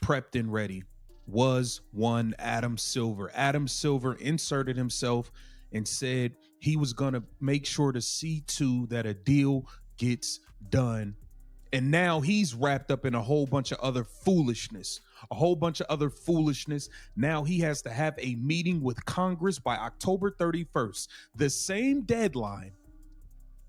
prepped and ready was one Adam Silver. Adam Silver inserted himself and said he was going to make sure to see to that a deal gets done. And now he's wrapped up in a whole bunch of other foolishness. Now he has to have a meeting with Congress by October 31st, the same deadline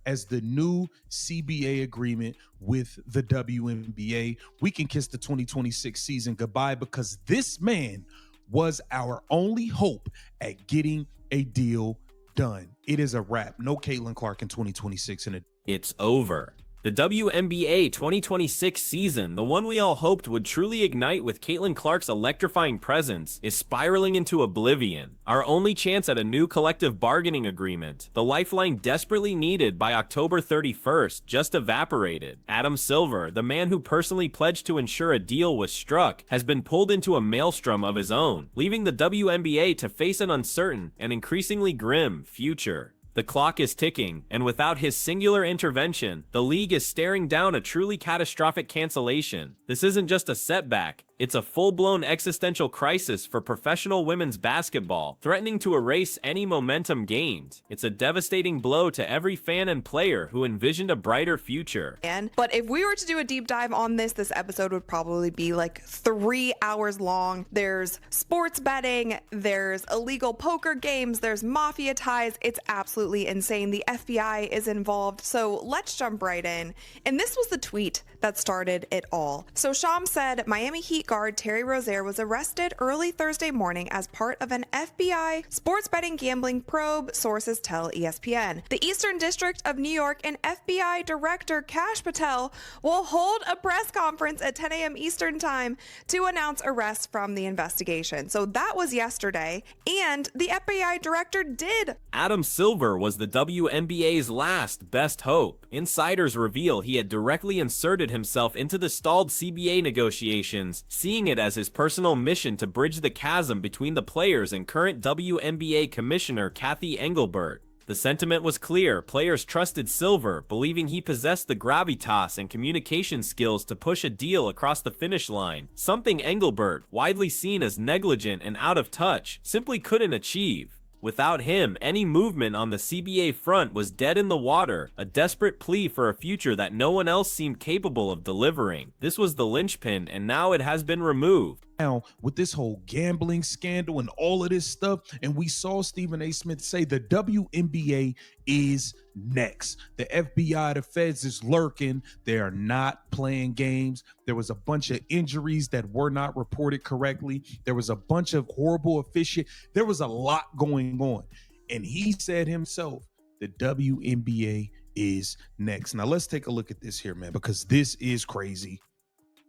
as the new CBA agreement with the WNBA. We can kiss the 2026 season goodbye because this man was our only hope at getting a deal done. It is a wrap. No Caitlin Clark in 2026. It's over. The WNBA 2026 season, the one we all hoped would truly ignite with Caitlin Clark's electrifying presence, is spiraling into oblivion. Our only chance at a new collective bargaining agreement, the lifeline desperately needed by October 31st, just evaporated. Adam Silver, the man who personally pledged to ensure a deal was struck, has been pulled into a maelstrom of his own, leaving the WNBA to face an uncertain and increasingly grim future. The clock is ticking, and without his singular intervention, the league is staring down a truly catastrophic cancellation. This isn't just a setback, it's a full-blown existential crisis for professional women's basketball, threatening to erase any momentum gained. It's a devastating blow to every fan and player who envisioned a brighter future. But if we were to do a deep dive on this episode would probably be like 3 hours long. There's sports betting, there's illegal poker games, there's mafia ties. It's absolutely insane. The FBI is involved. So let's jump right in. And this was the tweet that started it all. So Sham said, Miami Heat guard Terry Rozier was arrested early Thursday morning as part of an FBI sports betting gambling probe, sources tell ESPN. The Eastern District of New York and FBI Director Kash Patel will hold a press conference at 10 a.m. Eastern Time to announce arrests from the investigation. So that was yesterday, and the FBI Director did. Adam Silver was the WNBA's last best hope. Insiders reveal he had directly inserted himself into the stalled CBA negotiations, seeing it as his personal mission to bridge the chasm between the players and current WNBA Commissioner Cathy Engelbert. The sentiment was clear. Players trusted Silver, believing he possessed the gravitas and communication skills to push a deal across the finish line, something Engelbert, widely seen as negligent and out of touch, simply couldn't achieve. Without him, any movement on the CBA front was dead in the water, a desperate plea for a future that no one else seemed capable of delivering. This was the linchpin, and now it has been removed. Now, with this whole gambling scandal and all of this stuff, and we saw Stephen A. Smith say the WNBA is next. The FBI, the feds is lurking. They are not playing games. There was a bunch of injuries that were not reported correctly. There was a bunch of horrible officiating. There was a lot going on. And he said himself, the WNBA is next. Now, let's take a look at this here, man, because this is crazy.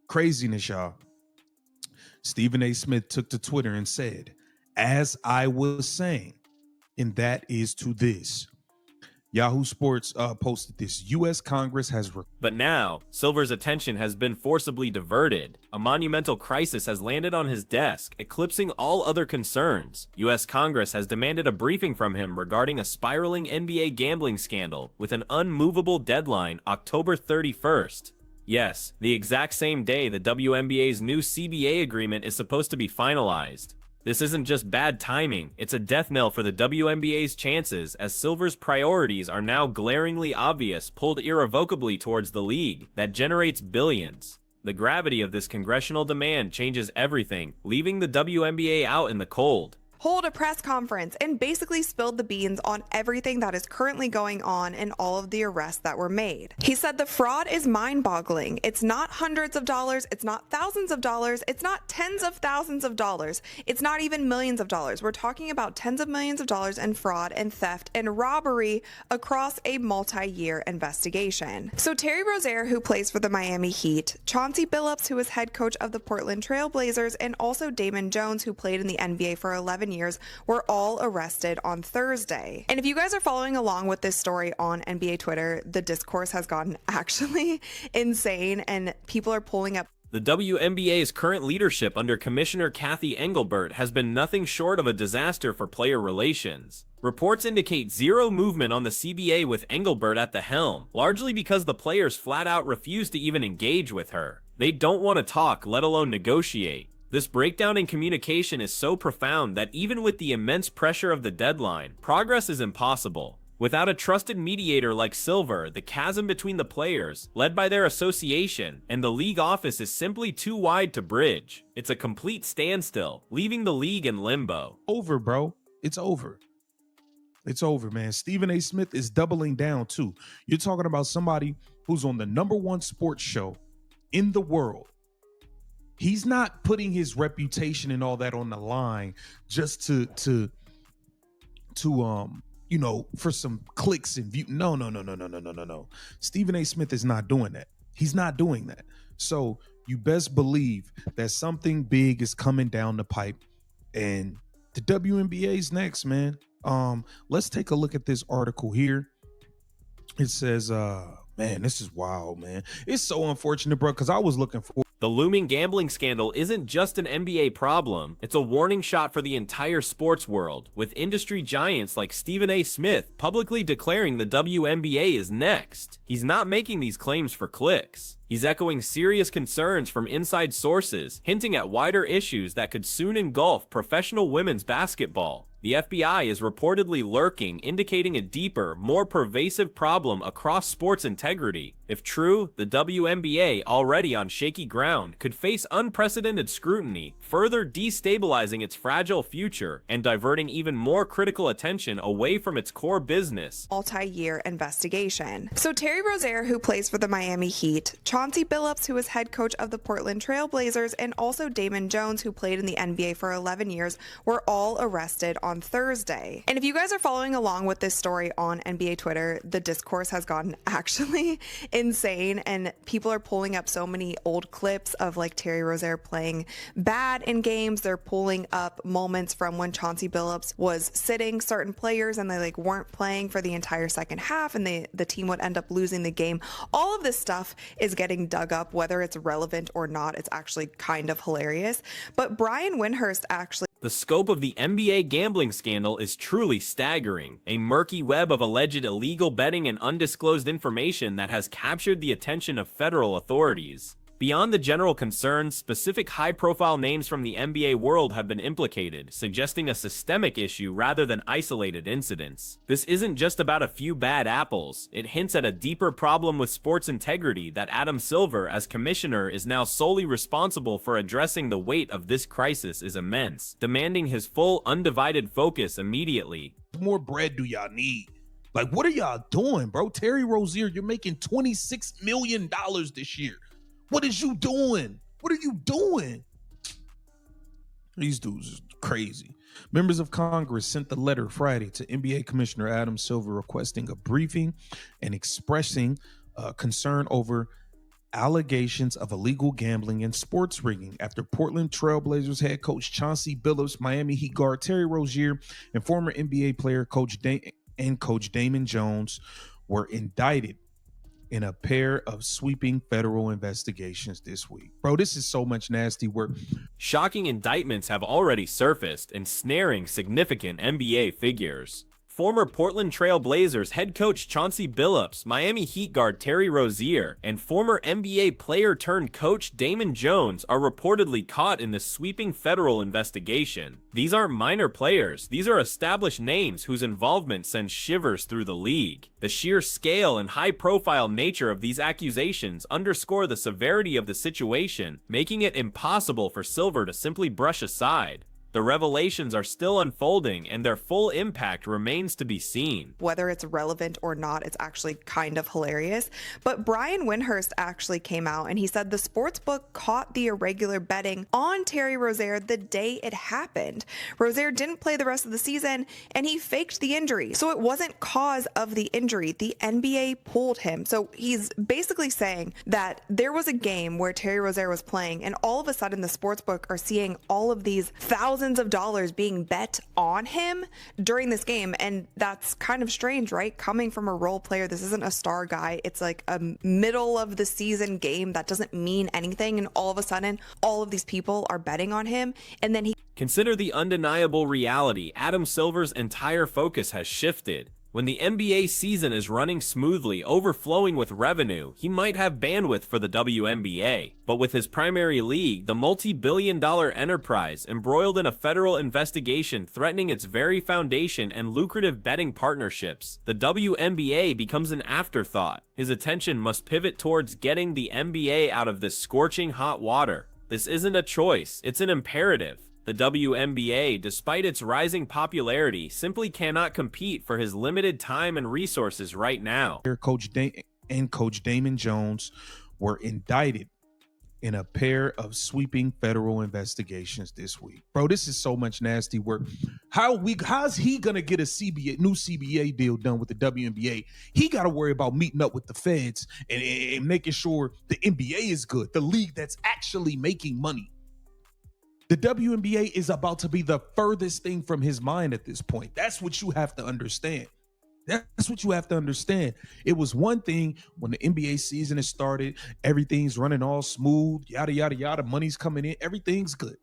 Craziness, y'all. Stephen A. Smith took to Twitter and said, as I was saying, and that is to this. Yahoo Sports posted this. U.S. Congress has... But now, Silver's attention has been forcibly diverted. A monumental crisis has landed on his desk, eclipsing all other concerns. U.S. Congress has demanded a briefing from him regarding a spiraling NBA gambling scandal, with an unmovable deadline, October 31st. Yes, the exact same day the WNBA's new CBA agreement is supposed to be finalized. This isn't just bad timing, it's a death knell for the WNBA's chances, as Silver's priorities are now glaringly obvious, pulled irrevocably towards the league that generates billions. The gravity of this congressional demand changes everything, leaving the WNBA out in the cold. Hold a press conference and basically spilled the beans on everything that is currently going on and all of the arrests that were made. He said the fraud is mind-boggling. It's not hundreds of dollars, it's not thousands of dollars, it's not tens of thousands of dollars, it's not even millions of dollars. We're talking about tens of millions of dollars in fraud and theft and robbery across a multi-year investigation. So Terry Rozier, who plays for the Miami Heat, Chauncey Billups, who is head coach of the Portland Trail Blazers, and also Damon Jones, who played in the NBA for 11 years, were all arrested on Thursday. And if you guys are following along with this story on NBA Twitter, the discourse has gotten actually insane and people are pulling up. The WNBA's current leadership under Commissioner Cathy Engelbert has been nothing short of a disaster for player relations. Reports indicate zero movement on the CBA with Engelbert at the helm, largely because the players flat out refused to even engage with her. They don't want to talk, let alone negotiate. This breakdown in communication is so profound that even with the immense pressure of the deadline, progress is impossible. Without a trusted mediator like Silver, the chasm between the players, led by their association, and the league office is simply too wide to bridge. It's a complete standstill, leaving the league in limbo. Over, bro. It's over. It's over, man. Stephen A. Smith is doubling down, too. You're talking about somebody who's on the #1 sports show in the world. He's not putting his reputation and all that on the line just to for some clicks and view. No. Stephen A. Smith is not doing that. He's not doing that. So you best believe that something big is coming down the pipe, and the WNBA's next, man. Let's take a look at this article here. It says, man, this is wild, man. It's so unfortunate, bro, because I was looking for. The looming gambling scandal isn't just an NBA problem, it's a warning shot for the entire sports world, with industry giants like Stephen A. Smith publicly declaring the WNBA is next. He's not making these claims for clicks. He's echoing serious concerns from inside sources, hinting at wider issues that could soon engulf professional women's basketball. The FBI is reportedly lurking, indicating a deeper, more pervasive problem across sports integrity. If true, the WNBA, already on shaky ground, could face unprecedented scrutiny, further destabilizing its fragile future and diverting even more critical attention away from its core business. Multi-year investigation. So Terry Rozier, who plays for the Miami Heat, Chauncey Billups, who is head coach of the Portland Trail Blazers, and also Damon Jones, who played in the NBA for 11 years, were all arrested on Thursday. And if you guys are following along with this story on NBA Twitter, the discourse has gotten actually insane, and people are pulling up so many old clips of like Terry Rozier playing bad in games. They're pulling up moments from when Chauncey Billups was sitting certain players and they like weren't playing for the entire second half, and the team would end up losing the game. All of this stuff is getting dug up, whether it's relevant or not. It's actually kind of hilarious. But Brian Windhurst actually. The scope of the NBA gambling scandal is truly staggering, a murky web of alleged illegal betting and undisclosed information that has captured the attention of federal authorities. Beyond the general concerns, specific high-profile names from the NBA world have been implicated, suggesting a systemic issue rather than isolated incidents. This isn't just about a few bad apples. It hints at a deeper problem with sports integrity that Adam Silver, as commissioner, is now solely responsible for addressing. The weight of this crisis is immense, demanding his full, undivided focus immediately. What more bread do y'all need? Like, what are y'all doing, bro? Terry Rozier, you're making $26 million this year. What is you doing? What are you doing? These dudes is crazy. Members of Congress sent the letter Friday to NBA Commissioner Adam Silver requesting a briefing and expressing concern over allegations of illegal gambling and sports rigging after Portland Trail Blazers head coach Chauncey Billups, Miami Heat guard Terry Rozier, and former NBA player Coach Damon Jones were indicted in a pair of sweeping federal investigations this week. Bro, this is so much nasty work. Shocking indictments have already surfaced, ensnaring significant NBA figures. Former Portland Trail Blazers head coach Chauncey Billups, Miami Heat guard Terry Rozier, and former NBA player-turned-coach Damon Jones are reportedly caught in this sweeping federal investigation. These aren't minor players, these are established names whose involvement sends shivers through the league. The sheer scale and high-profile nature of these accusations underscore the severity of the situation, making it impossible for Silver to simply brush aside. The revelations are still unfolding, and their full impact remains to be seen. Whether it's relevant or not, it's actually kind of hilarious. But Brian Windhurst actually came out and he said the sportsbook caught the irregular betting on Terry Rozier the day it happened. Rozier didn't play the rest of the season and he faked the injury. So it wasn't cause of the injury. The NBA pulled him. So he's basically saying that there was a game where Terry Rozier was playing and all of a sudden the sportsbook are seeing all of these thousands of dollars being bet on him during this game. And that's kind of strange, right? Coming from a role player, this isn't a star guy. It's like a middle of the season game that doesn't mean anything. And all of a sudden, all of these people are betting on him. And then he... Consider the undeniable reality. Adam Silver's entire focus has shifted. When the NBA season is running smoothly, overflowing with revenue, he might have bandwidth for the WNBA. But with his primary league, the multi-billion-dollar enterprise, embroiled in a federal investigation threatening its very foundation and lucrative betting partnerships, the WNBA becomes an afterthought. His attention must pivot towards getting the NBA out of this scorching hot water. This isn't a choice, it's an imperative. The WNBA, despite its rising popularity, simply cannot compete for his limited time and resources right now. Coach Damon Jones were indicted in a pair of sweeping federal investigations this week. Bro, this is so much nasty work. How's he gonna get a new CBA deal done with the WNBA? He got to worry about meeting up with the feds and making sure the NBA is good, the league that's actually making money. The WNBA is about to be the furthest thing from his mind at this point. That's what you have to understand. That's what you have to understand. It was one thing when the NBA season has started, everything's running all smooth, yada, yada, yada, money's coming in, everything's good.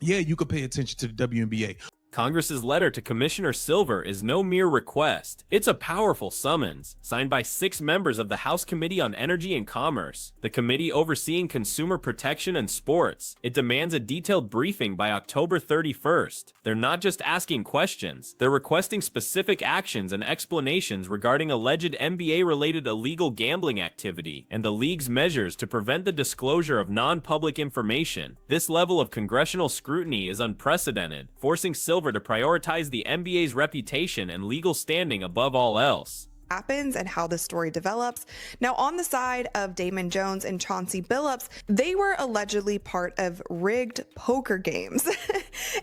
Yeah, you could pay attention to the WNBA. Congress's letter to Commissioner Silver is no mere request. It's a powerful summons, signed by 6 members of the House Committee on Energy and Commerce, the committee overseeing consumer protection and sports. It demands a detailed briefing by October 31st. They're not just asking questions, they're requesting specific actions and explanations regarding alleged NBA-related illegal gambling activity and the league's measures to prevent the disclosure of non-public information. This level of congressional scrutiny is unprecedented, forcing Silver to prioritize the NBA's reputation and legal standing above all else. Happens and how the story develops. Now, on the side of Damon Jones and Chauncey Billups, they were allegedly part of rigged poker games.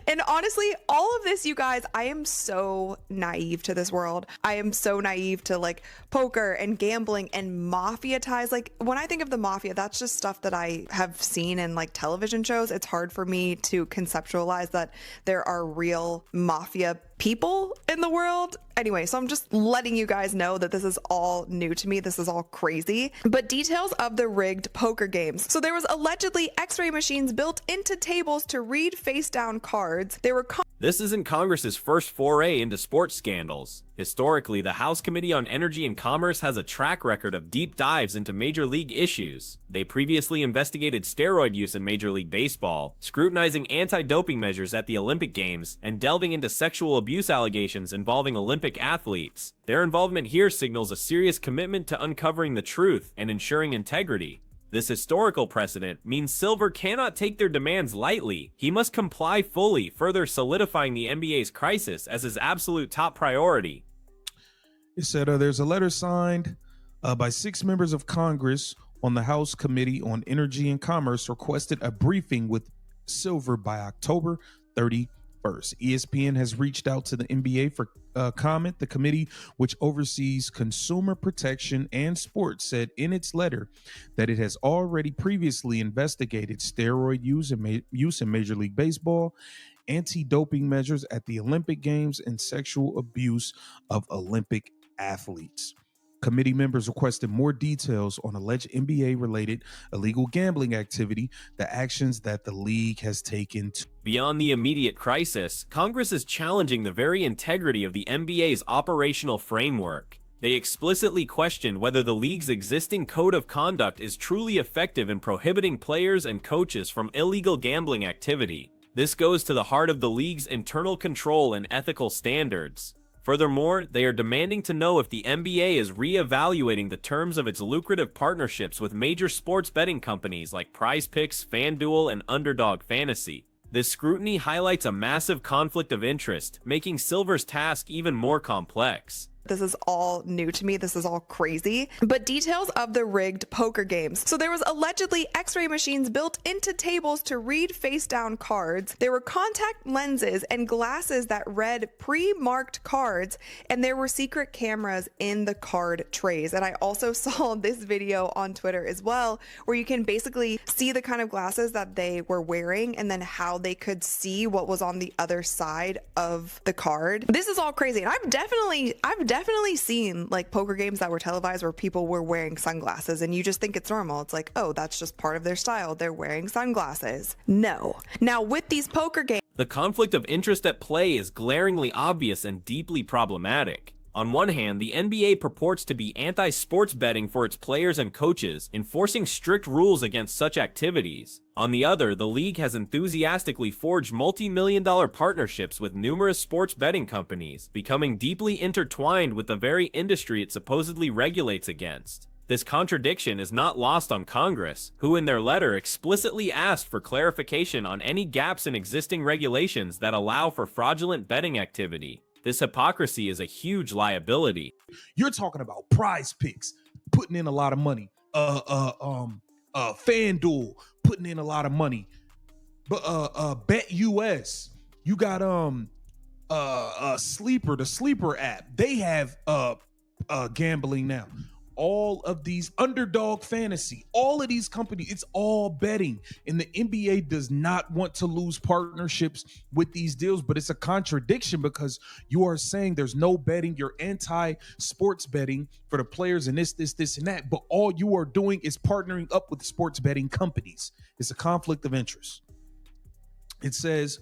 And honestly, all of this, you guys, I am so naive to this world. I am so naive to like poker and gambling and mafia ties. Like when I think of the mafia, that's just stuff that I have seen in like television shows. It's hard for me to conceptualize that there are real mafia people in the world. Anyway, so I'm just letting you guys know that this is all new to me. This is all crazy. But details of the rigged poker games. So there was allegedly x-ray machines built into tables to read face down cards. They were This isn't Congress's first foray into sports scandals. Historically, the House Committee on Energy and Commerce has a track record of deep dives into major league issues. They previously investigated steroid use in Major League Baseball, scrutinizing anti-doping measures at the Olympic Games, and delving into sexual abuse allegations involving Olympic athletes. Their involvement here signals a serious commitment to uncovering the truth and ensuring integrity. This historical precedent means Silver cannot take their demands lightly. He must comply fully, further solidifying the NBA's crisis as his absolute top priority. It said there's a letter signed by 6 members of Congress on the House Committee on Energy and Commerce requested a briefing with Silver by October 31st. ESPN has reached out to the NBA for comment. The committee, which oversees consumer protection and sports, said in its letter that it has already previously investigated steroid use in Major League Baseball, anti-doping measures at the Olympic Games, and sexual abuse of Olympic athletes. Committee members requested more details on alleged NBA-related illegal gambling activity, the actions that the league has taken to. Beyond the immediate crisis, Congress is challenging the very integrity of the NBA's operational framework. They explicitly questioned whether the league's existing code of conduct is truly effective in prohibiting players and coaches from illegal gambling activity. This goes to the heart of the league's internal control and ethical standards. Furthermore, they are demanding to know if the NBA is re-evaluating the terms of its lucrative partnerships with major sports betting companies like Prize Picks, FanDuel, and Underdog Fantasy. This scrutiny highlights a massive conflict of interest, making Silver's task even more complex. This is all new to me. This is all crazy. But details of the rigged poker games. So there was allegedly x-ray machines built into tables to read face down cards. There were contact lenses and glasses that read pre-marked cards, and there were secret cameras in the card trays. And I also saw this video on Twitter as well, where you can basically see the kind of glasses that they were wearing and then how they could see what was on the other side of the card. This is all crazy. And I've definitely seen like poker games that were televised where people were wearing sunglasses and you just think it's normal. It's like, oh, that's just part of their style. They're wearing sunglasses. No. Now with these poker games, the conflict of interest at play is glaringly obvious and deeply problematic. On one hand, the NBA purports to be anti-sports betting for its players and coaches, enforcing strict rules against such activities. On the other, the league has enthusiastically forged multi-million-dollar partnerships with numerous sports betting companies, becoming deeply intertwined with the very industry it supposedly regulates against. This contradiction is not lost on Congress, who in their letter explicitly asked for clarification on any gaps in existing regulations that allow for fraudulent betting activity. This hypocrisy is a huge liability. You're talking about Prize Picks putting in a lot of money. FanDuel putting in a lot of money. But Bet US, you got Sleeper, the Sleeper app. They have gambling now. All of these Underdog Fantasy, all of these companies, it's all betting. And the NBA does not want to lose partnerships with these deals, but it's a contradiction because you are saying there's no betting. You're anti-sports betting for the players and this, and that. But all you are doing is partnering up with sports betting companies. It's a conflict of interest. It says,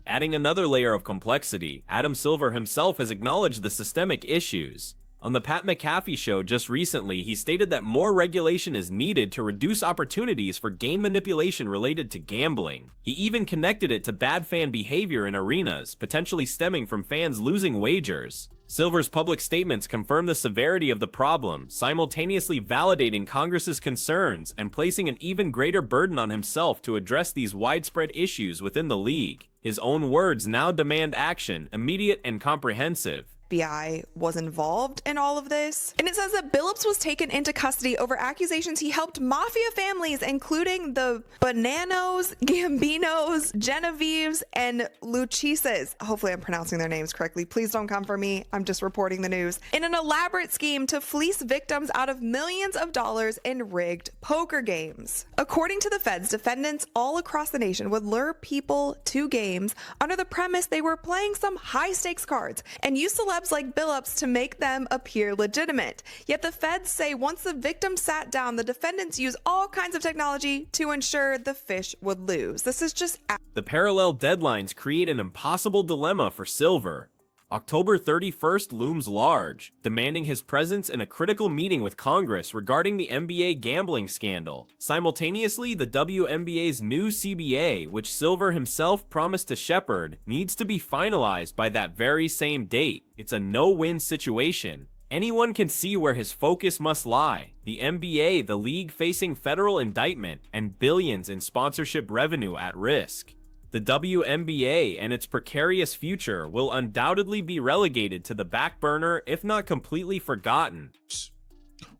adding another layer of complexity, Adam Silver himself has acknowledged the systemic issues. On the Pat McAfee show just recently, he stated that more regulation is needed to reduce opportunities for game manipulation related to gambling. He even connected it to bad fan behavior in arenas, potentially stemming from fans losing wagers. Silver's public statements confirm the severity of the problem, simultaneously validating Congress's concerns and placing an even greater burden on himself to address these widespread issues within the league. His own words now demand action, immediate and comprehensive. FBI was involved in all of this. And it says that Billups was taken into custody over accusations he helped mafia families, including the Bonanos, Gambinos, Genevieves, and Luchises. Hopefully I'm pronouncing their names correctly. Please don't come for me. I'm just reporting the news. In an elaborate scheme to fleece victims out of millions of dollars in rigged poker games. According to the feds, defendants all across the nation would lure people to games under the premise they were playing some high-stakes cards and use celebs like Billups to make them appear legitimate. Yet the feds say once the victim sat down, the defendants used all kinds of technology to ensure the fish would lose. This is just... The parallel deadlines create an impossible dilemma for Silver. October 31st looms large, demanding his presence in a critical meeting with Congress regarding the NBA gambling scandal. Simultaneously, the WNBA's new CBA, which Silver himself promised to shepherd, needs to be finalized by that very same date. It's a no-win situation. Anyone can see where his focus must lie. The NBA, the league facing federal indictment, and billions in sponsorship revenue at risk. The WNBA and its precarious future will undoubtedly be relegated to the back burner, if not completely forgotten.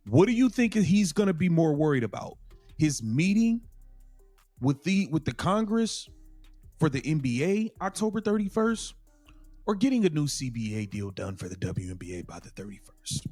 What do you think he's going to be more worried about? His meeting with the Congress for the NBA October 31st, or getting a new CBA deal done for the WNBA by the 31st?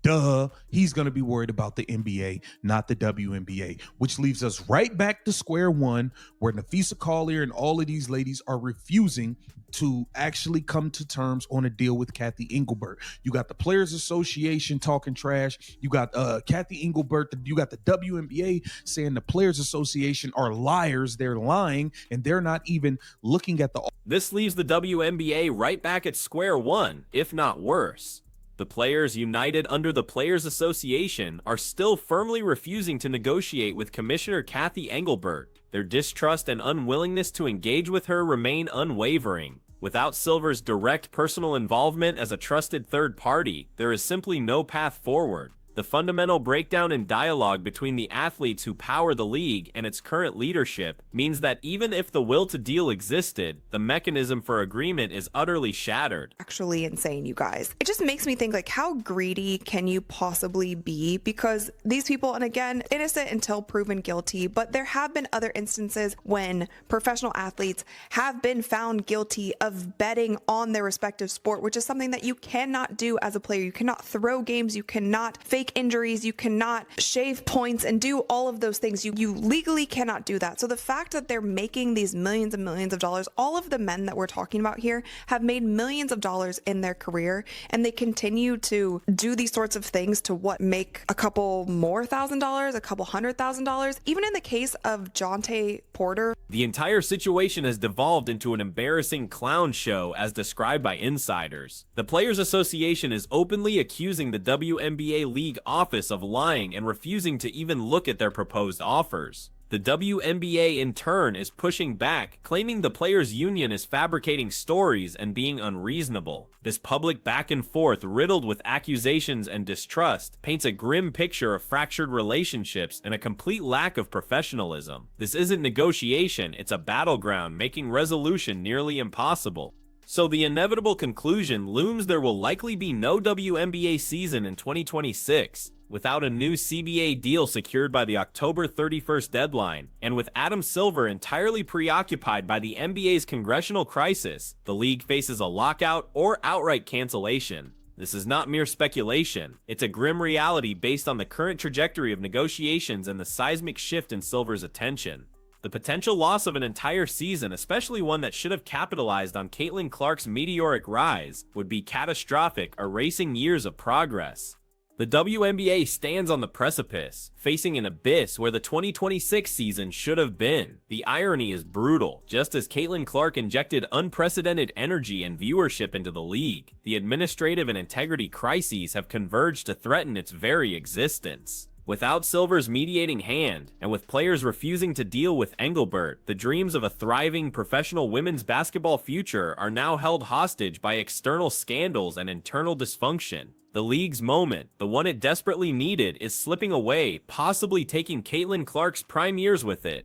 Duh, he's going to be worried about the NBA, not the WNBA, which leaves us right back to square one, where Nafisa Collier and all of these ladies are refusing to actually come to terms on a deal with Kathy Engelbert. You got the Players Association talking trash. You got Kathy Engelbert. You got the WNBA saying the Players Association are liars. They're lying, and they're not even looking at the... This leaves the WNBA right back at square one, if not worse. The players united under the Players Association are still firmly refusing to negotiate with Commissioner Kathy Engelbert. Their distrust and unwillingness to engage with her remain unwavering. Without Silver's direct personal involvement as a trusted third party, there is simply no path forward. The fundamental breakdown in dialogue between the athletes who power the league and its current leadership means that even if the will to deal existed, the mechanism for agreement is utterly shattered. Actually insane, you guys. It just makes me think, like, how greedy can you possibly be? Because these people, and again, innocent until proven guilty, but there have been other instances when professional athletes have been found guilty of betting on their respective sport, which is something that you cannot do as a player. You cannot throw games, you cannot fake fake injuries, you cannot shave points and do all of those things. You legally cannot do that. So the fact that they're making these millions and millions of dollars, all of the men that we're talking about here have made millions of dollars in their career, and they continue to do these sorts of things to make a couple more $1,000, a couple $100,000. Even in the case of Jonte Porter, the entire situation has devolved into an embarrassing clown show as described by insiders. The Players Association is openly accusing the WNBA League office of lying and refusing to even look at their proposed offers. The WNBA in turn is pushing back, claiming the players' union is fabricating stories and being unreasonable. This public back and forth, riddled with accusations and distrust, paints a grim picture of fractured relationships and a complete lack of professionalism. This isn't negotiation, it's a battleground, making resolution nearly impossible. So the inevitable conclusion looms: there will likely be no WNBA season in 2026. Without a new CBA deal secured by the October 31st deadline, and with Adam Silver entirely preoccupied by the NBA's congressional crisis, the league faces a lockout or outright cancellation. This is not mere speculation, it's a grim reality based on the current trajectory of negotiations and the seismic shift in Silver's attention. The potential loss of an entire season, especially one that should have capitalized on Caitlin Clark's meteoric rise, would be catastrophic, erasing years of progress. The WNBA stands on the precipice, facing an abyss where the 2026 season should have been. The irony is brutal. Just as Caitlin Clark injected unprecedented energy and viewership into the league, the administrative and integrity crises have converged to threaten its very existence. Without Silver's mediating hand, and with players refusing to deal with Engelbert, the dreams of a thriving professional women's basketball future are now held hostage by external scandals and internal dysfunction. The league's moment, the one it desperately needed, is slipping away, possibly taking Caitlin Clark's prime years with it.